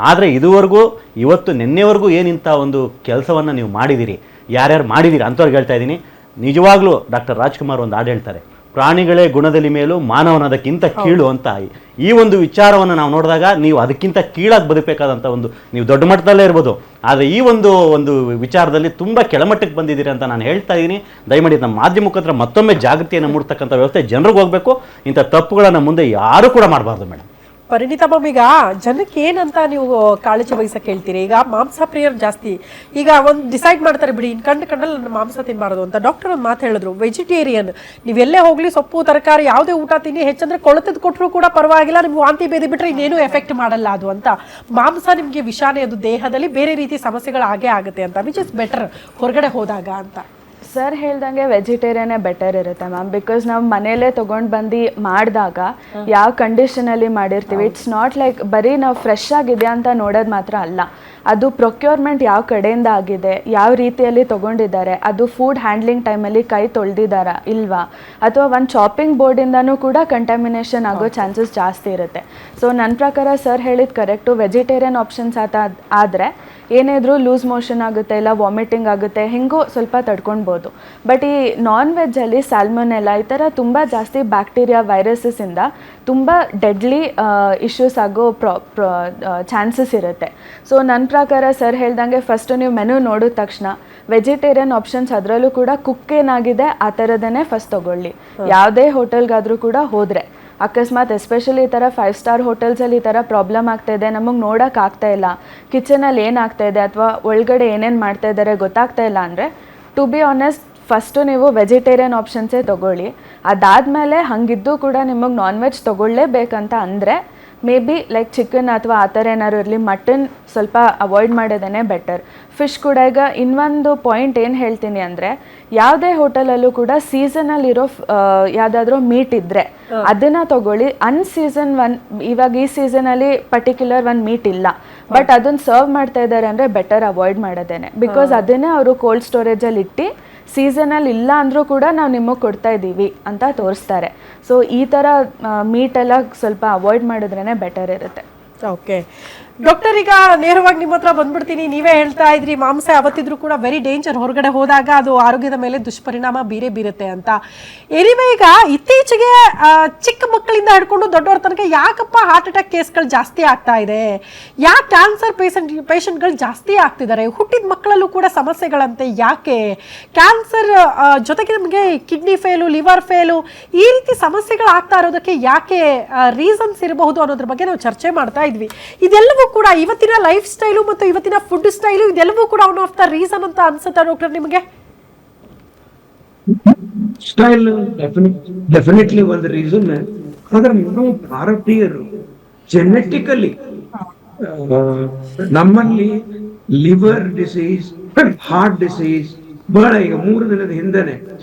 ಆದರೆ ಇದುವರೆಗೂ ಇವತ್ತು ನಿನ್ನೆವರೆಗೂ ಏನಿಂಥ ಒಂದು ಕೆಲಸವನ್ನು ನೀವು ಮಾಡಿದ್ದೀರಿ, ಯಾರ್ಯಾರು ಮಾಡಿದ್ದೀರಿ ಅಂಥವ್ರಿಗೆ ಹೇಳ್ತಾ ಇದ್ದೀನಿ. ನಿಜವಾಗ್ಲೂ ಡಾಕ್ಟರ್ ರಾಜ್ಕುಮಾರ್ ಒಂದು ಹಾಡು ಹೇಳ್ತಾರೆ, ಪ್ರಾಣಿಗಳೇ ಗುಣದಲ್ಲಿ ಮೇಲೂ ಮಾನವನದಕ್ಕಿಂತ ಕೀಳು ಅಂತ. ಈ ಒಂದು ವಿಚಾರವನ್ನು ನಾವು ನೋಡಿದಾಗ ನೀವು ಅದಕ್ಕಿಂತ ಕೀಳಾಗಿ ಬದುಕಬೇಕಾದಂಥ ಒಂದು, ನೀವು ದೊಡ್ಡ ಮಟ್ಟದಲ್ಲೇ ಇರ್ಬೋದು, ಆದರೆ ಈ ಒಂದು ವಿಚಾರದಲ್ಲಿ ತುಂಬ ಕೆಳಮಟ್ಟಕ್ಕೆ ಬಂದಿದ್ದೀರಿ ಅಂತ ನಾನು ಹೇಳ್ತಾ ಇದ್ದೀನಿ. ದಯಮಾಡಿ ನಮ್ಮ ಮಾಧ್ಯಮ ಮುಖಾಂತರ ಮತ್ತೊಮ್ಮೆ ಜಾಗೃತಿಯನ್ನು ಮೂಡ್ತಕ್ಕಂಥ ವ್ಯವಸ್ಥೆ ಜನರಿಗೆ ಹೋಗಬೇಕು. ಇಂಥ ತಪ್ಪುಗಳನ್ನು ಮುಂದೆ ಯಾರೂ ಕೂಡ ಮಾಡಬಾರ್ದು ಮೇಡಮ್. ಪರಿಣಿತ ಮ್ಯಾಮ್, ಈಗ ಜನಕ್ಕೆ ಏನಂತ ನೀವು ಕಾಳಜಿ ವಹಿಸಕ್ಕೆ ಹೇಳ್ತೀರಿ? ಈಗ ಮಾಂಸ ಪ್ರಿಯರು ಜಾಸ್ತಿ, ಈಗ ಒಂದು ಡಿಸೈಡ್ ಮಾಡ್ತಾರೆ ಬಿಡಿ ಇನ್ನು ಕಂಡಲ್ಲಿ ನಾನು ಮಾಂಸ ತಿನ್ನಬಾರ್ದು ಅಂತ. ಡಾಕ್ಟರ್ ಒಂದು ಮಾತು ಹೇಳಿದ್ರು, ವೆಜಿಟೇರಿಯನ್ ನೀವೆಲ್ಲೇ ಹೋಗಲಿ ಸೊಪ್ಪು ತರಕಾರಿ ಯಾವುದೇ ಊಟ ತಿನ್ನಿ, ಹೆಚ್ಚಂದ್ರೆ ಕೊಳತದ್ದು ಕೊಟ್ಟರು ಕೂಡ ಪರವಾಗಿಲ್ಲ, ನಿಮ್ಗೆ ವಾಂತಿ ಬೇದಿ ಬಿಟ್ಟರೆ ಇನ್ನೇನು ಎಫೆಕ್ಟ್ ಮಾಡಲ್ಲ ಅದು ಅಂತ. ಮಾಂಸ ನಿಮಗೆ ವಿಷಾನೇ, ಅದು ದೇಹದಲ್ಲಿ ಬೇರೆ ರೀತಿ ಸಮಸ್ಯೆಗಳು ಆಗೇ ಆಗುತ್ತೆ ಅಂತ, ವಿಚ್ ಇಸ್ ಬೆಟರ್ ಹೊರಗಡೆ ಹೋದಾಗ ಅಂತ. ಸರ್ ಹೇಳ್ದಂಗೆ ವೆಜಿಟೇರಿಯನ್ನೇ ಬೆಟರ್ ಇರುತ್ತೆ ಮ್ಯಾಮ್. ಬಿಕಾಸ್ ನಾವು ಮನೆಯಲ್ಲೇ ತೊಗೊಂಡು ಬಂದು ಮಾಡಿದಾಗ ಯಾವ ಕಂಡೀಷನಲ್ಲಿ ಮಾಡಿರ್ತೀವಿ, ಇಟ್ಸ್ ನಾಟ್ ಲೈಕ್ ಬರೀ ನಾವು ಫ್ರೆಶ್ ಆಗಿದೆಯಾ ಅಂತ ನೋಡೋದು ಮಾತ್ರ ಅಲ್ಲ, ಅದು ಪ್ರೊಕ್ಯೂರ್ಮೆಂಟ್ ಯಾವ ಕಡೆಯಿಂದ ಆಗಿದೆ, ಯಾವ ರೀತಿಯಲ್ಲಿ ತೊಗೊಂಡಿದ್ದಾರೆ, ಅದು ಫುಡ್ ಹ್ಯಾಂಡ್ಲಿಂಗ್ ಟೈಮಲ್ಲಿ ಕೈ ತೊಳೆದಿದ್ದಾರಾ ಇಲ್ವಾ, ಅಥವಾ ಒಂದು ಚಾಪಿಂಗ್ ಬೋರ್ಡಿಂದನೂ ಕೂಡ ಕಂಟ್ಯಾಮಿನೇಷನ್ ಆಗೋ ಚಾನ್ಸಸ್ ಜಾಸ್ತಿ ಇರುತ್ತೆ. ಸೊ ನನ್ನ ಪ್ರಕಾರ ಸರ್ ಹೇಳಿದ ಕರೆಕ್ಟು, ವೆಜಿಟೇರಿಯನ್ ಆಪ್ಷನ್ಸ್ ಆದರೆ ಏನೇ ಇದ್ರೂ ಲೂಸ್ ಮೋಷನ್ ಆಗುತ್ತೆ, ಇಲ್ಲ ವಾಮಿಟಿಂಗ್ ಆಗುತ್ತೆ, ಹೆಂಗೂ ಸ್ವಲ್ಪ ತಡ್ಕೊಳ್ಬೋದು. ಬಟ್ ಈ ನಾನ್ ವೆಜ್ಜಲ್ಲಿ ಸ್ಯಾಲ್ಮೊನೆಲ್ಲಾ ಈ ಥರ ತುಂಬ ಜಾಸ್ತಿ ಬ್ಯಾಕ್ಟೀರಿಯಾ ವೈರಸಸ್ಸಿಂದ ತುಂಬ ಡೆಡ್ಲಿ ಇಶ್ಯೂಸ್ ಆಗೋ ಚಾನ್ಸಸ್ ಇರುತ್ತೆ. ಸೊ ನನ್ನ ಪ್ರಕಾರ ಸರ್ ಹೇಳ್ದಂಗೆ ಫಸ್ಟು ನೀವು ಮೆನು ನೋಡಿದ ತಕ್ಷಣ ವೆಜಿಟೇರಿಯನ್ ಆಪ್ಷನ್ಸ್ ಅದರಲ್ಲೂ ಕೂಡ ಕುಕ್ ಏನಾಗಿದೆ ಆ ಥರದನ್ನೇ ಫಸ್ಟ್ ತೊಗೊಳ್ಳಿ. ಯಾವುದೇ ಹೋಟೆಲ್ಗಾದರೂ ಕೂಡ ಹೋದರೆ ಅಕಸ್ಮಾತ್ ಎಸ್ಪೆಷಲಿ ಈ ಥರ 5 ಸ್ಟಾರ್ ಹೋಟೆಲ್ಸಲ್ಲಿ ಈ ಥರ ಪ್ರಾಬ್ಲಮ್ ಆಗ್ತಾಯಿದೆ, ನಮಗೆ ನೋಡೋಕೆ ಆಗ್ತಾಯಿಲ್ಲ, ಕಿಚನಲ್ಲಿ ಏನಾಗ್ತಾಯಿದೆ ಅಥವಾ ಒಳಗಡೆ ಏನೇನು ಮಾಡ್ತಾಯಿದ್ದಾರೆ ಗೊತ್ತಾಗ್ತಾ ಇಲ್ಲ ಅಂದರೆ, ಟು ಬಿ ಆನೆಸ್ಟ್ ಫಸ್ಟು ನೀವು ವೆಜಿಟೇರಿಯನ್ ಆಪ್ಷನ್ಸೇ ತೊಗೊಳ್ಳಿ. ಅದಾದಮೇಲೆ ಹಾಗಿದ್ದು ಕೂಡ ನಿಮಗೆ ನಾನ್ ವೆಜ್ ತೊಗೊಳ್ಳೇಬೇಕಂತ ಅಂದರೆ ಮೇ ಬಿ ಲೈಕ್ ಚಿಕನ್ ಅಥವಾ ಆ ಥರ ಏನಾದ್ರು ಇರಲಿ, ಮಟನ್ ಸ್ವಲ್ಪ ಅವಾಯ್ಡ್ ಮಾಡೋದೇ ಬೆಟರ್. ಫಿಶ್ ಕೂಡ ಈಗ ಇನ್ನೊಂದು ಪಾಯಿಂಟ್ ಏನು ಹೇಳ್ತೀನಿ ಅಂದರೆ, ಯಾವುದೇ ಹೋಟೆಲಲ್ಲೂ ಕೂಡ ಸೀಸನಲ್ಲಿರೋ ಯಾವುದಾದ್ರೂ ಮೀಟ್ ಇದ್ದರೆ ಅದನ್ನು ತೊಗೊಳ್ಳಿ. ಅನ್ಸೀಸನ್ ಇವಾಗ ಈ ಸೀಸನಲ್ಲಿ ಪರ್ಟಿಕ್ಯುಲರ್ ಒಂದು ಮೀಟ್ ಇಲ್ಲ, ಬಟ್ ಅದನ್ನು ಸರ್ವ್ ಮಾಡ್ತಾ ಇದ್ದಾರೆ ಅಂದರೆ ಬೆಟರ್ ಅವಾಯ್ಡ್ ಮಾಡೋದೇನೆ. ಬಿಕಾಸ್ ಅದನ್ನೇ ಅವರು ಕೋಲ್ಡ್ ಸ್ಟೋರೇಜಲ್ಲಿ ಇಟ್ಟು ಸೀಸನಲ್ಲಿ ಇಲ್ಲ ಅಂದರೂ ಕೂಡ ನಾವು ನಿಮಗೆ ಕೊಡ್ತಾ ಇದ್ದೀವಿ ಅಂತ ತೋರಿಸ್ತಾರೆ. ಸೊ ಈ ಥರ ಮೀಟೆಲ್ಲ ಸ್ವಲ್ಪ ಅವಾಯ್ಡ್ ಮಾಡಿದ್ರೇ ಬೆಟರ್ ಇರುತ್ತೆ. ಓಕೆ ಡಾಕ್ಟರ್, ಈಗ ನೇರವಾಗಿ ನಿಮ್ಮ ಹತ್ರ ಬಂದ್ಬಿಡ್ತೀನಿ. ನೀವೇ ಹೇಳ್ತಾ ಇದ್ರಿ ಮಾಂಸ ಯಾವತ್ತಿದ್ರೂ ಕೂಡ ವೆರಿ ಡೇಂಜರ್, ಹೊರಗಡೆ ಹೋದಾಗ ಅದು ಆರೋಗ್ಯದ ಮೇಲೆ ದುಷ್ಪರಿಣಾಮ ಬೀರುತ್ತೆ ಅಂತ. ಎನಿವೆ, ಈಗ ಇತ್ತೀಚೆಗೆ ಚಿಕ್ಕ ಮಕ್ಕಳಿಂದ ಹಿಡ್ಕೊಂಡು ದೊಡ್ಡವ್ರ ತನಕ ಯಾಕಪ್ಪ ಹಾರ್ಟ್ ಅಟ್ಯಾಕ್ ಕೇಸ್ಗಳು ಜಾಸ್ತಿ ಆಗ್ತಾ ಇದೆ, ಯಾಕೆ ಕ್ಯಾನ್ಸರ್ ಪೇಷಂಟ್ಗಳು ಜಾಸ್ತಿ ಆಗ್ತಿದ್ದಾರೆ, ಹುಟ್ಟಿದ ಮಕ್ಕಳಲ್ಲೂ ಕೂಡ ಸಮಸ್ಯೆಗಳಂತೆ, ಯಾಕೆ ಕ್ಯಾನ್ಸರ್ ಜೊತೆಗೆ ನಮಗೆ ಕಿಡ್ನಿ ಫೇಲು, ಲಿವರ್ ಫೇಲು, ಈ ರೀತಿ ಸಮಸ್ಯೆಗಳು ಆಗ್ತಾ ಇರೋದಕ್ಕೆ ಯಾಕೆ ರೀಸನ್ಸ್ ಇರಬಹುದು ಅನ್ನೋದ್ರ ಬಗ್ಗೆ ನಾವು ಚರ್ಚೆ ಮಾಡ್ತಾ ಇದ್ವಿ. ಇದೆಲ್ಲವೂ ಕೂಡ ಇವತ್ತಿನ ಲೈಫ್ ಸ್ಟೈಲು ಮತ್ತು ಇವತ್ತಿನ ಫುಡ್ ಸ್ಟೈಲು ಇದೆಲ್ಲವೂ ಕೂಡ ಒನ್ ಆಫ್ ದ ರೀಸನ್ ಅಂತ ಅನ್ಸುತ್ತಾ ಡಾಕ್ಟರ್ ನಿಮಗೆ? ಸ್ಟೈಲ್ ಡೆಫಿನೆಟ್ಲಿ ಒಂದು ರೀಸನ್. ಆದ್ರೆ ನಾವು ಭಾರತೀಯರು ಜೆನೆಟಿಕಲಿ ನಮ್ಮಲ್ಲಿ ಲಿವರ್ ಡಿಸೀಸ್, ಹಾರ್ಟ್ ಡಿಸೀಸ್ ಬಹಳ. ಈಗ 3 ದಿನದ ಹಿಂದೆನೆ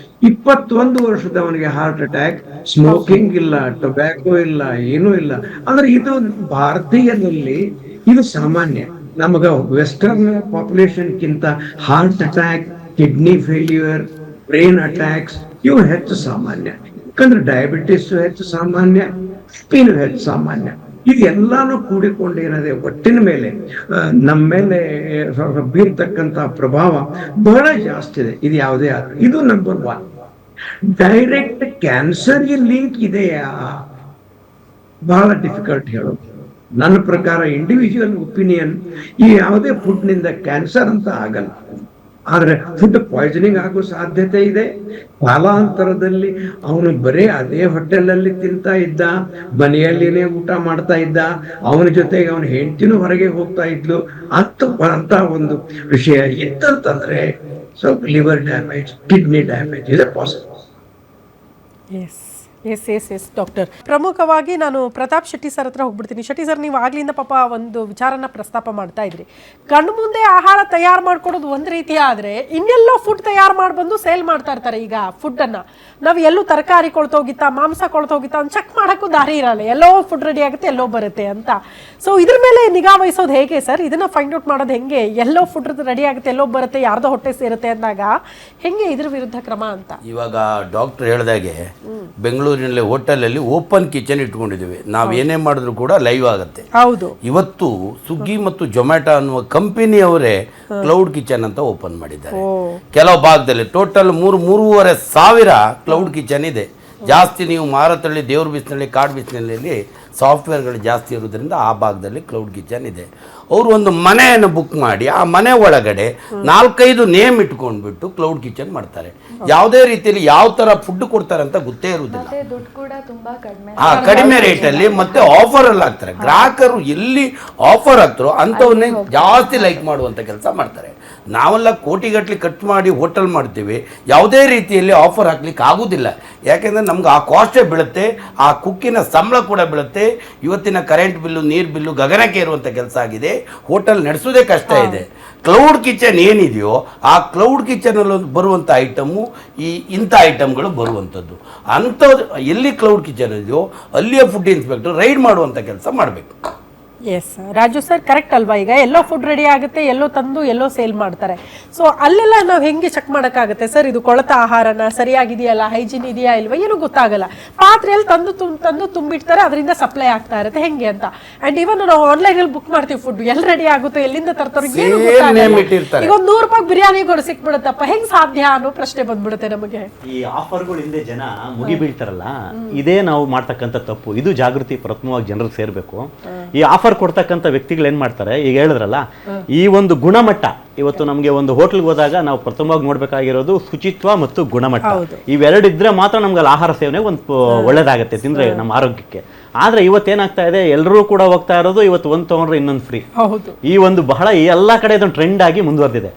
21 ವರ್ಷದವನಿಗೆ ಹಾರ್ಟ್ ಅಟ್ಯಾಕ್, ಸ್ಮೋಕಿಂಗ್ ಇಲ್ಲ, ಟೊಬ್ಯಾಕೋ ಇಲ್ಲ, ಏನೂ ಇಲ್ಲ. ಅಂದ್ರೆ ಇದು ಭಾರತೀಯರಲ್ಲಿ ಇದು ಸಾಮಾನ್ಯ. ನಮಗ ವೆಸ್ಟರ್ನ್ ಪಾಪ್ಯುಲೇಷನ್ಗಿಂತ heart attack, kidney failure, brain attacks ಇವು ಹೆಚ್ಚು ಸಾಮಾನ್ಯ. ಯಾಕಂದ್ರೆ ಡಯಾಬಿಟಿಸ್ ಹೆಚ್ಚು ಸಾಮಾನ್ಯ, ಸ್ಪಿನ್ ಹೆಚ್ಚು ಸಾಮಾನ್ಯ. ಇದೆಲ್ಲಾನು ಕೂಡಿಕೊಂಡು ಏನದೆ ಒಟ್ಟಿನ ಮೇಲೆ ನಮ್ಮ ಮೇಲೆ ಬೀರ್ತಕ್ಕಂಥ ಪ್ರಭಾವ ಬಹಳ ಜಾಸ್ತಿ ಇದೆ. ಇದು ಯಾವುದೇ ಆದ್ರೂ ಇದು ನಂಬರ್ 1. ಡೈರೆಕ್ಟ್ ಕ್ಯಾನ್ಸರ್ಗೆ ಲಿಂಕ್ ಇದೆಯಾ? ಬಹಳ ಡಿಫಿಕಲ್ಟ್ ಹೇಳೋದು. ನನ್ನ ಪ್ರಕಾರ ಇಂಡಿವಿಜುವಲ್ ಒಪಿನಿಯನ್, ಈ ಯಾವುದೇ ಫುಡ್ನಿಂದ ಕ್ಯಾನ್ಸರ್ ಅಂತ ಆಗಲ್ಲ. ಆದ್ರೆ ಫುಡ್ ಪಾಯ್ಸನಿಂಗ್ ಆಗೋ ಸಾಧ್ಯತೆ ಇದೆ. ಕಾಲಾಂತರದಲ್ಲಿ ಅವನು ಬರೇ ಅದೇ ಹೋಟೆಲಲ್ಲಿ ತಿಂತಾ ಇದ್ದ, ಮನೆಯಲ್ಲಿನೇ ಊಟ ಮಾಡ್ತಾ ಇದ್ದ, ಅವನ ಜೊತೆಗೆ ಅವನ ಹೆಂಡತಿನೂ ಹೊರಗೆ ಹೋಗ್ತಾ ಇದ್ಲು ಅಂತ ಒಂದು ವಿಷಯ ಇತ್ತಂತಂದ್ರೆ ಸ್ವಲ್ಪ ಲಿವರ್ ಡ್ಯಾಮೇಜ್, ಕಿಡ್ನಿ ಡ್ಯಾಮೇಜ್ ಇದೆ ಪಾಸಿಬಲ್. ಎಸ್ ಡಾಕ್ಟರ್, ಪ್ರಮುಖವಾಗಿ ನಾನು ಪ್ರತಾಪ್ ಶೆಟ್ಟಿ ಸರ್ ಹತ್ರ ಹೋಗ್ಬಿಡ್ತೀನಿ. ಶೆಟ್ಟಿ ಸರ್, ನೀವು ಆಗ್ಲಿಂದ ಪಾಪ ಒಂದು ವಿಚಾರನ ಪ್ರಸ್ತಾಪ ಮಾಡ್ತಾ ಇದ್ರಿ. ಕಣ್ಣು ಮುಂದೆ ಆಹಾರ ತಯಾರು ಮಾಡ್ಕೊಡೋದು ಒಂದು ರೀತಿ ಆದರೆ, ಇನ್ನೆಲ್ಲೋ ಫುಡ್ ತಯಾರು ಮಾಡಿ ಬಂದು ಸೇಲ್ ಮಾಡ್ತಾ ಇರ್ತಾರೆ. ಈಗ ಫುಡ್ಡನ್ನು ನಾವು ಎಲ್ಲೂ ತರಕಾರಿ ಕೊಳ್ತೋಗಿತ್ತಾ, ಮಾಂಸ ಕೊಳ್ತೋಗಿತ್ತಾ ಅಂತ ಚೆಕ್ ಮಾಡೋಕ್ಕೂ ದಾರಿ ಇರಲ್ಲ, ಎಲ್ಲೋ ಫುಡ್ ರೆಡಿ ಆಗುತ್ತೆ, ಎಲ್ಲೋ ಬರುತ್ತೆ ಅಂತ. ಸೊ ಇದ್ರ ಮೇಲೆ ನಿಗಾ ವಹಿಸೋದು ಹೇಗೆ ಸರ್? ಇದನ್ನ ಫೈಂಡ್ ಔಟ್ ಮಾಡೋದು ಹೆಂಗೆ? ಎಲ್ಲೋ ಫುಡ್ ರೆಡಿ ಆಗುತ್ತೆ, ಎಲ್ಲೋ ಬರುತ್ತೆ, ಯಾರ್ದೋ ಹೊಟ್ಟೆ ಸೇರುತ್ತೆ ಅಂದಾಗ ಹೆಂಗೆ ಇದ್ರ ವಿರುದ್ಧ ಕ್ರಮ ಅಂತ? ಇವಾಗ ಡಾಕ್ಟರ್ ಹೇಳ್ದಾಗೆ ಬೆಂಗಳೂರು ಮಂಗಳೂರಿನಲ್ಲಿ ಹೋಟೆಲಲ್ಲಿ ಓಪನ್ ಕಿಚನ್ ಇಟ್ಕೊಂಡಿದ್ದೀವಿ. ನಾವು ಏನೇ ಮಾಡಿದ್ರು ಕೂಡ ಲೈವ್ ಆಗುತ್ತೆ. ಹೌದು. ಇವತ್ತು ಸ್ವಿಗ್ಗಿ ಮತ್ತು ಜೊಮ್ಯಾಟೊ ಅನ್ನುವ ಕಂಪನಿಯವರೇ ಕ್ಲೌಡ್ ಕಿಚನ್ ಅಂತ ಓಪನ್ ಮಾಡಿದ್ದಾರೆ. ಕೆಲವು ಭಾಗದಲ್ಲಿ ಟೋಟಲ್ 3-3.5 ಸಾವಿರ ಕ್ಲೌಡ್ ಕಿಚನ್ ಇದೆ. ಜಾಸ್ತಿ ನೀವು ಮಾರತಳ್ಳಿ, ದೇವ್ರ ಬಿಸಿನಳ್ಳಿ, ಕಾಡು ಬಿಸಿನಳ್ಳಿಯಲ್ಲಿ ಸಾಫ್ಟ್ವೇರ್ಗಳು ಜಾಸ್ತಿ ಇರೋದ್ರಿಂದ ಆ ಭಾಗದಲ್ಲಿ ಕ್ಲೌಡ್ ಕಿಚನ್ ಇದೆ. ಅವರು ಒಂದು ಮನೆಯನ್ನು ಬುಕ್ ಮಾಡಿ ಆ ಮನೆ ಒಳಗಡೆ 4-5 ನೇಮ್ ಇಟ್ಕೊಂಡ್ಬಿಟ್ಟು ಕ್ಲೌಡ್ ಕಿಚನ್ ಮಾಡ್ತಾರೆ. ಯಾವುದೇ ರೀತಿಯಲ್ಲಿ ಯಾವ ಥರ ಫುಡ್ ಕೊಡ್ತಾರೆ ಅಂತ ಗೊತ್ತೇ ಇರುವುದಿಲ್ಲ. ದುಡ್ಡು ಕೂಡ ತುಂಬಾ ಕಡಿಮೆ. ಕಡಿಮೆ ರೇಟಲ್ಲಿ ಮತ್ತೆ ಆಫರ್ ಅಲ್ಲಿ ಹಾಕ್ತಾರೆ. ಗ್ರಾಹಕರು ಎಲ್ಲಿ ಆಫರ್ ಹಾಕ್ತಾರೋ ಅಂಥವನ್ನೇ ಜಾಸ್ತಿ ಲೈಕ್ ಮಾಡುವಂಥ ಕೆಲಸ ಮಾಡ್ತಾರೆ. ನಾವೆಲ್ಲ ಕೋಟಿಗಟ್ಟಲೆ ಖರ್ಚು ಮಾಡಿ ಹೋಟೆಲ್ ಮಾಡ್ತೀವಿ, ಯಾವುದೇ ರೀತಿಯಲ್ಲಿ ಆಫರ್ ಹಾಕ್ಲಿಕ್ಕೆ ಆಗೋದಿಲ್ಲ. ಯಾಕೆಂದರೆ ನಮ್ಗೆ ಆ ಕಾಸ್ಟೇ ಬೀಳುತ್ತೆ, ಆ ಕುಕ್ಕಿನ ಸಂಬಳ ಕೂಡ ಬೀಳುತ್ತೆ. ಇವತ್ತಿನ ಕರೆಂಟ್ ಬಿಲ್ಲು, ನೀರು ಬಿಲ್ಲು ಗಗನಕ್ಕೆ ಇರುವಂಥ ಕೆಲಸ ಆಗಿದೆ. ಹೋಟೆಲ್ ನಡೆಸೋದೇ ಕಷ್ಟ ಇದೆ. ಕ್ಲೌಡ್ ಕಿಚನ್ ಏನಿದೆಯೋ ಆ ಕ್ಲೌಡ್ ಕಿಚನಲ್ಲಿ ಬರುವಂಥ ಐಟಮು ಇಂಥ ಐಟಮ್ಗಳು ಬರುವಂಥದ್ದು. ಅಂಥದ್ದು ಎಲ್ಲಿ ಕ್ಲೌಡ್ ಕಿಚನ್ ಇದೆಯೋ ಅಲ್ಲಿಯ ಫುಡ್ ಇನ್ಸ್ಪೆಕ್ಟರ್ ರೈಡ್ ಮಾಡುವಂಥ ಕೆಲಸ ಮಾಡಬೇಕು. ಎಸ್ ರಾಜು ಸರ್, ಕರೆಕ್ಟ್ ಅಲ್ವಾ? ಈಗ ಎಲ್ಲೋ ಫುಡ್ ರೆಡಿ ಆಗುತ್ತೆ, ಎಲ್ಲೋ ತಂದು ಎಲ್ಲೋ ಸೇಲ್ ಮಾಡ್ತಾರೆ. ಸೊ ಅಲ್ಲೆಲ್ಲ ನಾವು ಹೆಂಗೆ ಚೆಕ್ ಮಾಡೋಕ್ಕಾಗುತ್ತೆ ಸರ್? ಇದು ಕೊಳೆತ ಆಹಾರನ ಸರಿಯಾಗಿದೆಯಲ್ಲ, ಹೈಜಿನ್ ಇದೆಯಾ ಇಲ್ವಾ, ಏನೂ ಗೊತ್ತಾಗಲ್ಲ. ಪಾತ್ರೆಯಲ್ಲಿ ತಂದು ತುಂಬಿಡ್ತಾರೆ, ಅದರಿಂದ ಸಪ್ಲೈ ಆಗ್ತಾ ಇರುತ್ತೆ ಹೆಂಗೆ ಅಂತ. ಅಂಡ್ ಇವನ್ ನಾವು ಆನ್ಲೈನಲ್ಲಿ ಬುಕ್ ಮಾಡ್ತೀವಿ ಫುಡ್, ಎಲ್ಲಿ ರೆಡಿ ಆಗುತ್ತೋ, ಎಲ್ಲಿಂದ ತರ್ತಾರೋ ಏನು ಗೊತ್ತಾಗಲ್ಲ. ಈಗ ಒಂದು 100 ರೂಪಾಯಿ ಬಿರಿಯಾನಿಗಳು ಸಿಕ್ಬಿಡುತ್ತಪ್ಪ, ಹೆಂಗ್ ಸಾಧ್ಯ ಅನ್ನೋ ಪ್ರಶ್ನೆ ಬಂದ್ಬಿಡುತ್ತೆ ನಮಗೆ. ಈ ಆಫರ್ಗಳು ಹಿಂದೆ ಜನ ಮುಗಿ ಬೀಳ್ತಾರಲ್ಲ, ಇದೇ ನಾವು ಮಾಡ್ತಕ್ಕಂಥ ತಪ್ಪು. ಇದು ಜಾಗೃತಿ ಪ್ರಥಮವಾಗಿ ಜನರಿಗೆ ಸೇರ್ಬೇಕು. ಈ ಆಫರ್ ಕೊಡ್ತಕ್ಕಂಥ ವ್ಯಕ್ತಿಗಳು ಏನ್ ಮಾಡ್ತಾರೆ, ಈಗ ಹೇಳಿದ್ರಲ್ಲ, ಈ ಒಂದು ಗುಣಮಟ್ಟ, ಇವತ್ತು ನಮಗೆ ಒಂದು ಹೋಟೆಲ್ಗೆ ಹೋದಾಗ ನಾವು ಪ್ರಥಮವಾಗಿ ನೋಡ್ಬೇಕಾಗಿರೋದು ಶುಚಿತ್ವ ಮತ್ತು ಗುಣಮಟ್ಟ. ಇವೆರಡು ಇದ್ರೆ ಮಾತ್ರ ನಮ್ಗೆ ಅಲ್ಲಿ ಆಹಾರ ಸೇವನೆ ಒಂದು ಒಳ್ಳೇದಾಗತ್ತೆ, ತಿಂದ್ರೆ ನಮ್ಮ ಆರೋಗ್ಯಕ್ಕೆ. ಆದ್ರೆ ಇವತ್ತೇನಾಗ್ತಾ ಇದೆ, ಎಲ್ಲರೂ ಕೂಡ ಹೋಗ್ತಾ ಇರೋದು ಇವತ್ತು ಒಂದು ತಗೊಂಡ್ರೆ ಇನ್ನೊಂದು ಫ್ರೀ. ಈ ಒಂದು ಬಹಳ ಎಲ್ಲ ಕಡೆ ಇದೊಂದು ಟ್ರೆಂಡ್ ಆಗಿ ಮುಂದುವರೆದಿದೆ.